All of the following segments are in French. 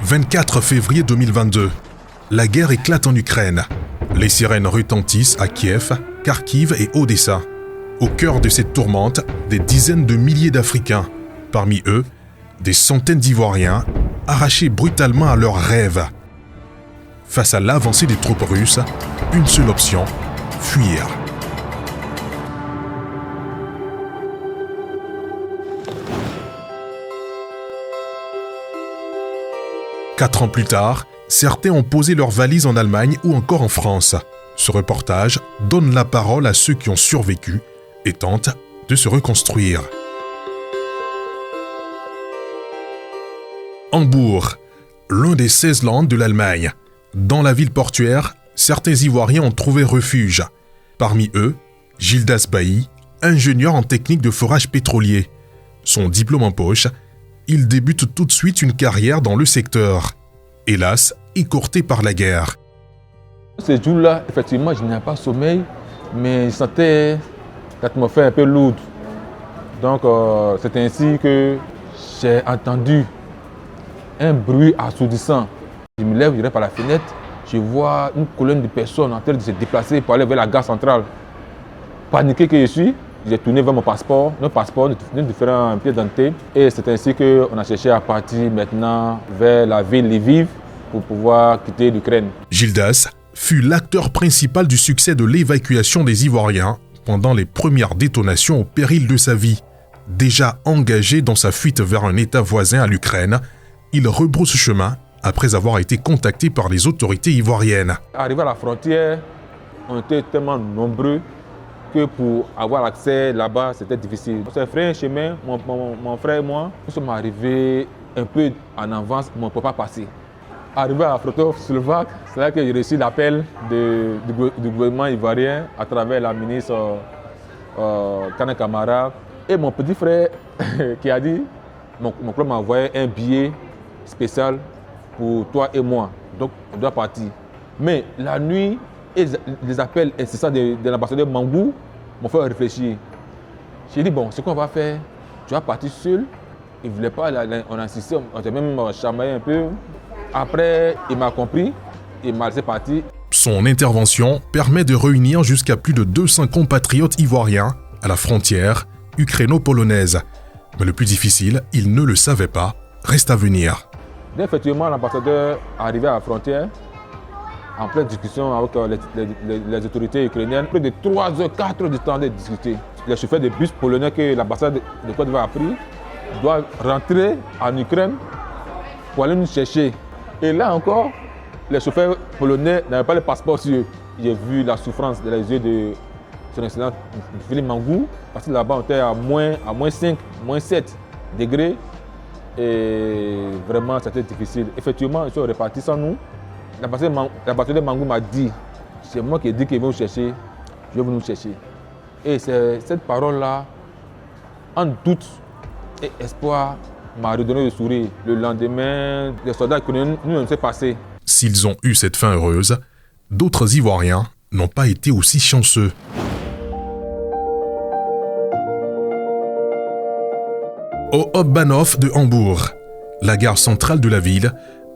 24 février 2022. La guerre éclate en Ukraine. Les sirènes retentissent à Kiev, Kharkiv et Odessa. Au cœur de cette tourmente, des dizaines de milliers d'Africains. Parmi eux, des centaines d'Ivoiriens arrachés brutalement à leurs rêves. Face à l'avancée des troupes russes, une seule option, fuir. Quatre ans plus tard, certains ont posé leurs valises en Allemagne ou encore en France. Ce reportage donne la parole à ceux qui ont survécu et tentent de se reconstruire. Hambourg, l'un des 16 landes de l'Allemagne. Dans la ville portuaire, certains Ivoiriens ont trouvé refuge. Parmi eux, Gildas Bailly, ingénieur en technique de forage pétrolier. Son diplôme en poche, il débute tout de suite une carrière dans le secteur. Hélas, écourté par la guerre. Ce jour-là, effectivement, je n'avais pas sommeil, mais je sentais l'atmosphère un peu lourde. Donc, c'est ainsi que j'ai entendu un bruit assourdissant. Je me lève, je regarde par la fenêtre, je vois une colonne de personnes en train de se déplacer pour aller vers la gare centrale. Paniqué que je suis, j'ai tourné vers mon passeport, nos passeports de différents pieds d'identité. Et c'est ainsi qu'on a cherché à partir maintenant vers la ville Lviv pour pouvoir quitter l'Ukraine. Gildas fut l'acteur principal du succès de l'évacuation des Ivoiriens pendant les premières détonations au péril de sa vie. Déjà engagé dans sa fuite vers un État voisin à l'Ukraine, il rebrousse chemin après avoir été contacté par les autorités ivoiriennes. Arrivé à la frontière, on était tellement nombreux que pour avoir accès là-bas, c'était difficile. On s'est fait un chemin, mon frère et moi, nous sommes arrivés un peu en avance, mais on ne peut pas passer. Arrivé à la frontière slovaque, c'est là que j'ai reçu l'appel du gouvernement ivoirien à travers la ministre Kana Kamara. Et mon petit frère qui a dit, mon club m'a envoyé un billet spécial pour toi et moi. Donc on doit partir. Mais la nuit, et les appels incessants de l'ambassadeur Mangou m'ont fait réfléchir. J'ai dit, bon, ce qu'on va faire, tu vas partir seul. Il ne voulait pas, on a insisté, on s'est même chamaillé un peu. Après, il m'a compris, il m'a laissé partir. Son intervention permet de réunir jusqu'à plus de 200 compatriotes ivoiriens à la frontière ukraino-polonaise. Mais le plus difficile, il ne le savait pas, reste à venir. Effectivement, l'ambassadeur arrivé à la frontière, en pleine discussion avec les autorités ukrainiennes. Près de 3 h 4 h de temps de discuter. Les chauffeurs de bus polonais que l'ambassade de Côte d'Ivoire a pris doivent rentrer en Ukraine pour aller nous chercher. Et là encore, les chauffeurs polonais n'avaient pas le passeport sur eux. J'ai vu la souffrance dans les yeux de son excellence Philippe Mangou, parce que là-bas on était à moins 5, moins 7 degrés. Et vraiment, c'était difficile. Effectivement, ils sont repartis sans nous. L'ambassadeur Mangou m'a dit, c'est moi qui ai dit qu'il veut nous chercher, je vais nous chercher. Et c'est cette parole-là, en doute et espoir, m'a redonné le sourire. Le lendemain, les soldats ukrainiens nous ont fait passer. S'ils ont eu cette fin heureuse, d'autres Ivoiriens n'ont pas été aussi chanceux. Au Hauptbahnhof de Hambourg, la gare centrale de la ville,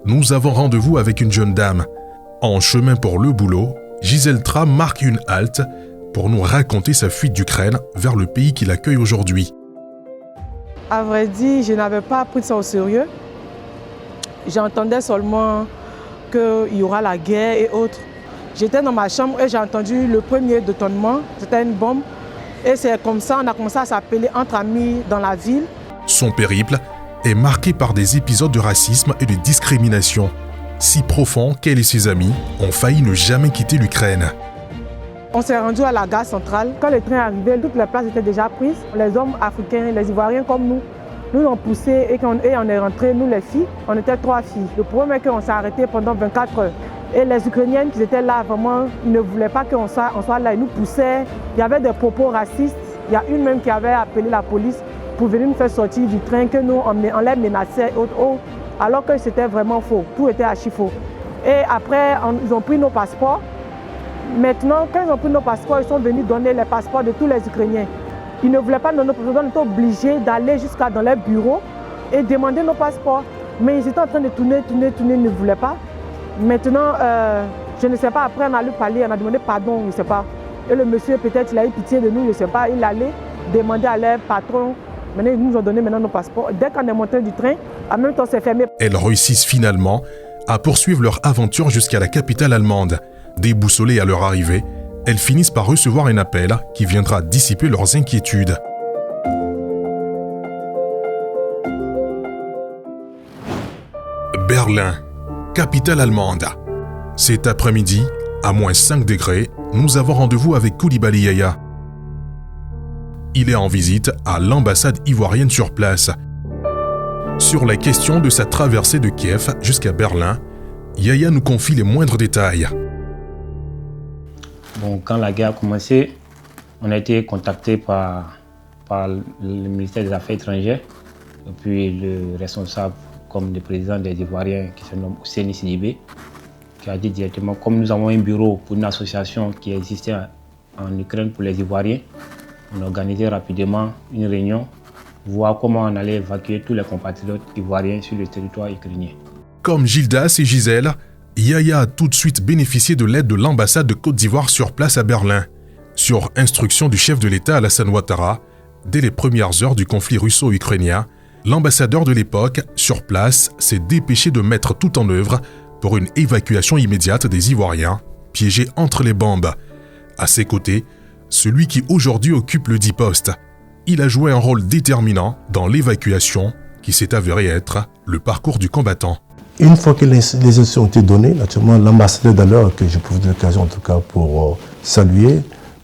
nous avons rendez-vous avec une jeune dame. En chemin pour le boulot, Gisèle Tram marque une halte pour nous raconter sa fuite d'Ukraine vers le pays qui l'accueille aujourd'hui. À vrai dire, je n'avais pas pris ça au sérieux. J'entendais seulement qu'il y aura la guerre et autres. J'étais dans ma chambre et j'ai entendu le premier détonement, c'était une bombe. Et c'est comme ça, on a commencé à s'appeler entre amis dans la ville. Son périple est marqué par des épisodes de racisme et de discrimination, si profonds qu'elle et ses amis ont failli ne jamais quitter l'Ukraine. On s'est rendu à la gare centrale. Quand le train arrivait, toutes les places étaient déjà prises. Les hommes africains, les Ivoiriens comme nous ont poussé et on est rentrés, nous les filles, on était 3 filles. Le problème est qu'on s'est arrêté pendant 24 heures. Et les Ukrainiennes qui étaient là, vraiment, ils ne voulaient pas qu'on soit là, ils nous poussaient. Il y avait des propos racistes. Il y a une même qui avait appelé la police pour venir nous faire sortir du train, que nous, on les menaçait, alors que c'était vraiment faux. Tout était archi faux. Et après, ils ont pris nos passeports. Maintenant, quand ils ont pris nos passeports, ils sont venus donner les passeports de tous les Ukrainiens. Ils ne voulaient pas donner nos passeports, on était obligés d'aller jusqu'à dans les bureaux et demander nos passeports. Mais ils étaient en train de tourner, ils ne voulaient pas. Maintenant, je ne sais pas, après on a lui parler, on a demandé pardon, je ne sais pas. Et le monsieur, peut-être, il a eu pitié de nous, je ne sais pas, il allait demander à leur patron. Maintenant, ils nous ont donné nos passeports. Dès qu'on est monté du train, en même temps, c'est fermé. Elles réussissent finalement à poursuivre leur aventure jusqu'à la capitale allemande. Déboussolées à leur arrivée, elles finissent par recevoir un appel qui viendra dissiper leurs inquiétudes. Berlin, capitale allemande. Cet après-midi, à moins 5 degrés, nous avons rendez-vous avec Koulibaly Yaya. Il est en visite à l'ambassade ivoirienne sur place. Sur la question de sa traversée de Kiev jusqu'à Berlin, Yaya nous confie les moindres détails. Bon, quand la guerre a commencé, on a été contacté par le ministère des Affaires étrangères et puis le responsable comme le président des Ivoiriens qui se nomme Ousseini Sidibé, qui a dit directement, comme nous avons un bureau pour une association qui existait en Ukraine pour les Ivoiriens, on a organisé rapidement une réunion, voir comment on allait évacuer tous les compatriotes ivoiriens sur le territoire ukrainien. Comme Gildas et Gisèle, Yaya a tout de suite bénéficié de l'aide de l'ambassade de Côte d'Ivoire sur place à Berlin. Sur instruction du chef de l'État Alassane Ouattara, dès les premières heures du conflit russo-ukrainien, l'ambassadeur de l'époque, sur place, s'est dépêché de mettre tout en œuvre pour une évacuation immédiate des Ivoiriens, piégés entre les bombes. À ses côtés, celui qui aujourd'hui occupe le dit poste. Il a joué un rôle déterminant dans l'évacuation qui s'est avéré être le parcours du combattant. Une fois que les instructions ont été données, naturellement, l'ambassadeur d'alors, que je profite de l'occasion en tout cas pour saluer,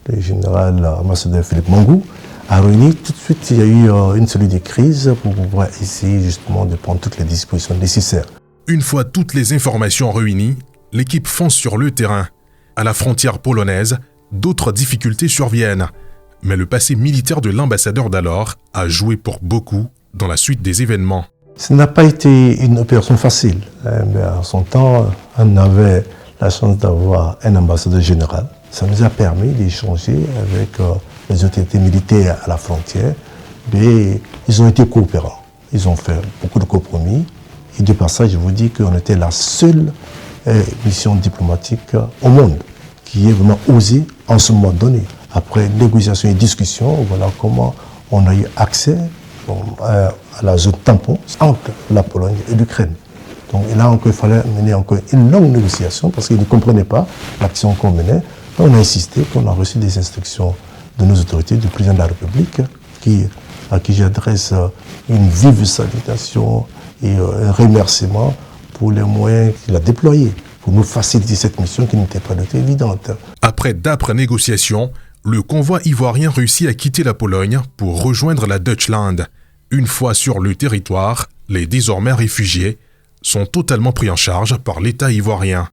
le général ambassadeur Philippe Mangou, a réuni tout de suite, il y a eu une cellule de crise pour pouvoir essayer justement de prendre toutes les dispositions nécessaires. Une fois toutes les informations réunies, l'équipe fonce sur le terrain. À la frontière polonaise, d'autres difficultés surviennent. Mais le passé militaire de l'ambassadeur d'alors a joué pour beaucoup dans la suite des événements. Ce n'a pas été une opération facile. Mais en son temps, on avait la chance d'avoir un ambassadeur général. Ça nous a permis d'échanger avec les autorités militaires à la frontière. Mais ils ont été coopérants. Ils ont fait beaucoup de compromis. Et de passage, je vous dis qu'on était la seule mission diplomatique au monde qui ait vraiment osé en ce moment donné. Après négociations et discussions, voilà comment on a eu accès à la zone tampon entre la Pologne et l'Ukraine. Donc là encore, il fallait mener encore une longue négociation parce qu'ils ne comprenaient pas l'action qu'on menait. On a insisté, qu'on a reçu des instructions de nos autorités, du président de la République, à qui j'adresse une vive salutation et un remerciement pour les moyens qu'il a déployés pour nous faciliter cette mission qui n'était pas du tout évidente. Après d'âpres négociations, le convoi ivoirien réussit à quitter la Pologne pour rejoindre la Deutschland. Une fois sur le territoire, les désormais réfugiés sont totalement pris en charge par l'État ivoirien.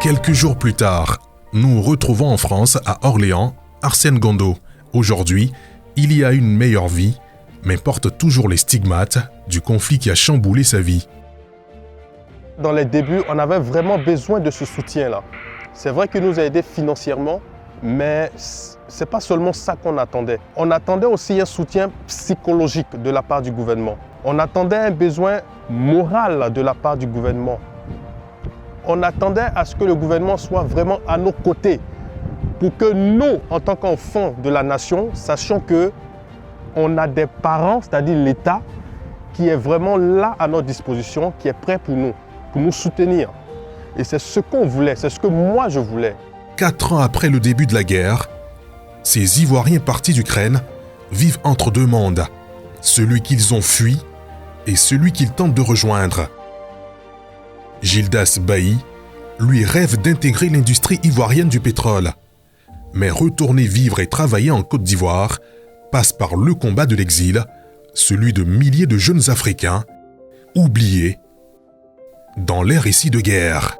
Quelques jours plus tard, nous retrouvons en France, à Orléans, Arsène Gondo. Aujourd'hui, il y a une meilleure vie, mais porte toujours les stigmates du conflit qui a chamboulé sa vie. Dans les débuts, on avait vraiment besoin de ce soutien-là. C'est vrai qu'il nous a aidés financièrement, mais ce n'est pas seulement ça qu'on attendait. On attendait aussi un soutien psychologique de la part du gouvernement. On attendait un besoin moral de la part du gouvernement. On attendait à ce que le gouvernement soit vraiment à nos côtés pour que nous, en tant qu'enfants de la nation, sachions qu'on a des parents, c'est-à-dire l'État, qui est vraiment là à notre disposition, qui est prêt pour nous soutenir. Et c'est ce qu'on voulait, c'est ce que moi je voulais. 4 ans après le début de la guerre, ces Ivoiriens partis d'Ukraine vivent entre deux mondes, celui qu'ils ont fui et celui qu'ils tentent de rejoindre. Gildas Bailly, lui, rêve d'intégrer l'industrie ivoirienne du pétrole. Mais retourner vivre et travailler en Côte d'Ivoire passe par le combat de l'exil, celui de milliers de jeunes Africains, oubliés dans les récits de guerre.